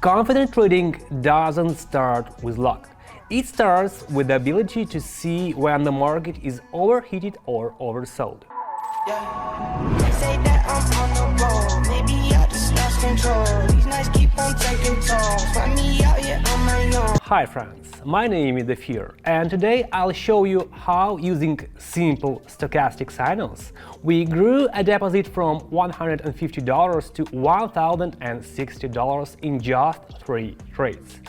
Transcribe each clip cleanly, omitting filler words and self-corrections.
Confident trading doesn't start with luck. It starts with the ability to see when the market is overheated or oversold. They say that I'm on the road, maybe I just lost control. These nights keep on taking tolls, find me out here on my own. Hi friends, my name is Defir, and today I'll show you how, using simple stochastic signals, we grew a deposit from $150 to $1,060 in just 3 trades.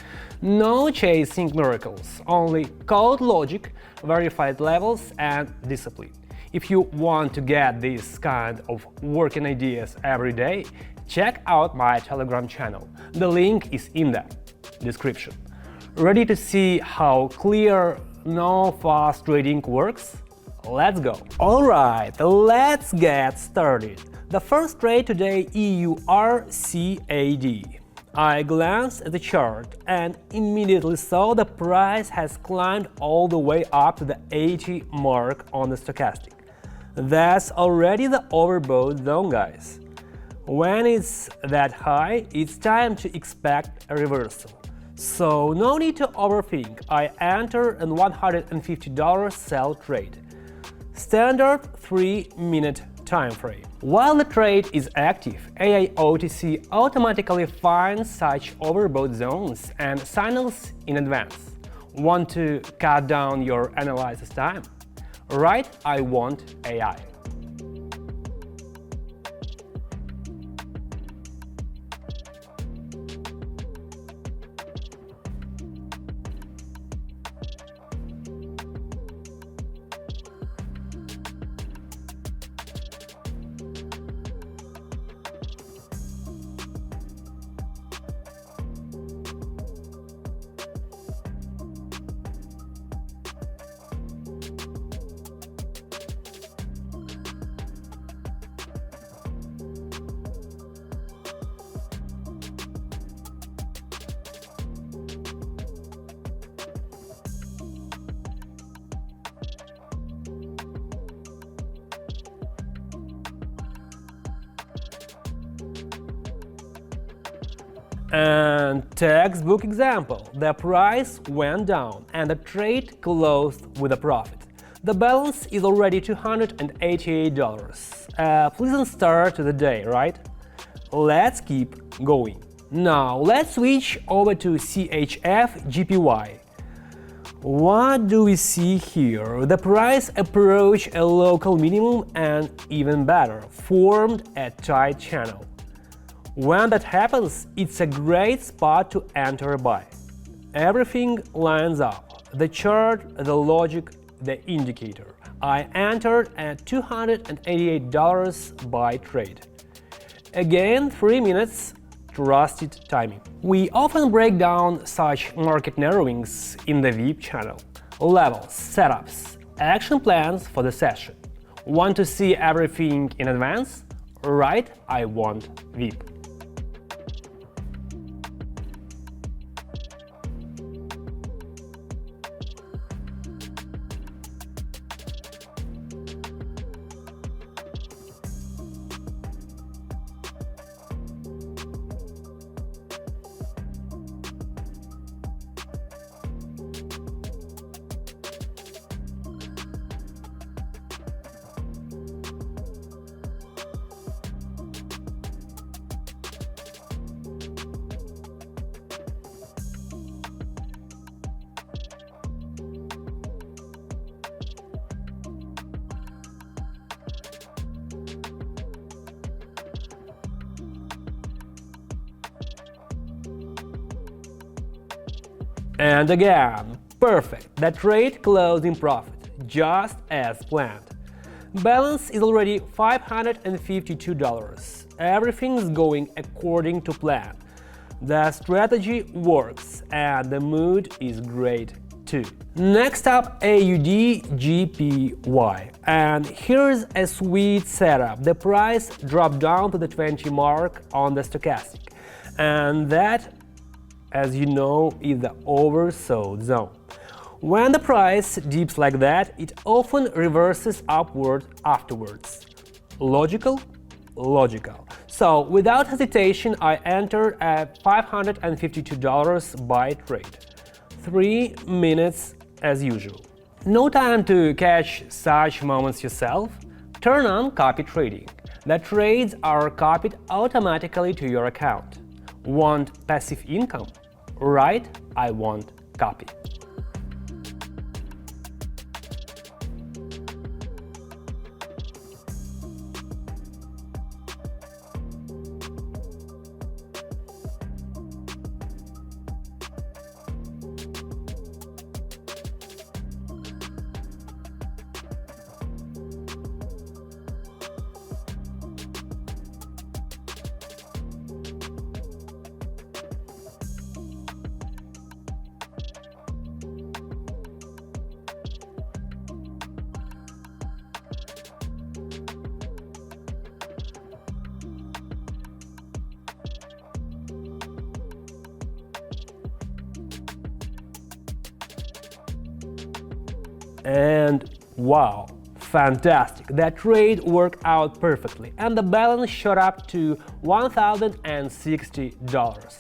No chasing miracles, only code logic, verified levels and discipline. If you want to get this kind of working ideas every day, check out my Telegram channel. The link is in the description. Ready to see how clear, no fast trading works? Let's go! Alright, let's get started. The first trade today, EURCAD. I glanced at the chart and immediately saw the price has climbed all the way up to the 80 mark on the stochastic. That's already the overbought zone, guys. When it's that high, it's time to expect a reversal. So no need to overthink. I enter a $150 sell trade. Standard 3-minute time frame. While the trade is active, AIOTC automatically finds such overbought zones and signals in advance. Want to cut down your analysis time? Right, I want AI. And textbook example, the price went down and the trade closed with a profit. The balance is already $288. A pleasant start to the day, right? Let's keep going. Now let's switch over to CHF-JPY. What do we see here? The price approached a local minimum and, even better, formed a tight channel. When that happens, it's a great spot to enter a buy. Everything lines up: the chart, the logic, the indicator. I entered at $288 buy trade. Again, 3 minutes, trusted timing. We often break down such market narrowings in the VIP channel. Levels, setups, action plans for the session. Want to see everything in advance? Right, I want VIP. And again, perfect, the trade closed in profit, just as planned. Balance is already $552. Everything's going according to plan. The strategy works and the mood is great too. Next up, AUD-JPY. And here's a sweet setup. The price dropped down to the 20 mark on the stochastic. And that, as you know, is the oversold zone. When the price dips like that, it often reverses upward afterwards. Logical? logical. So without hesitation, I entered at $552 buy trade. 3 minutes as usual. No time to catch such moments yourself? Turn on copy trading. The trades are copied automatically to your account. Want passive income? Right, I want copy. And wow, fantastic! That trade worked out perfectly and the balance shot up to $1,060.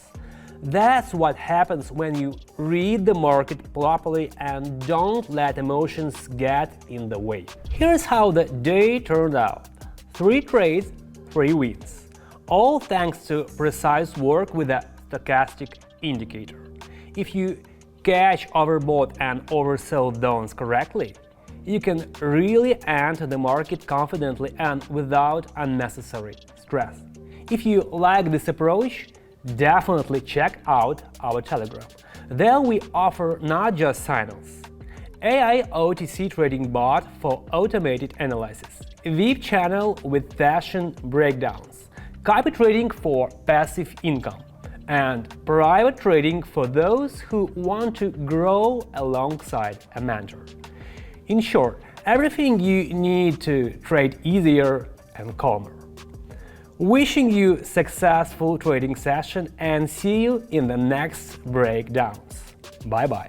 That's what happens when you read the market properly and don't let emotions get in the way. Here's how the day turned out. 3 trades, 3 wins. All thanks to precise work with a stochastic indicator. If you catch overbought and oversold downs correctly, you can really enter the market confidently and without unnecessary stress. If you like this approach, definitely check out our Telegram. There we offer not just signals, AI OTC trading bot for automated analysis, VIP channel with session breakdowns, copy trading for passive income, and private trading for those who want to grow alongside a mentor. In short, everything you need to trade easier and calmer. Wishing you successful trading session and see you in the next breakdowns. Bye bye.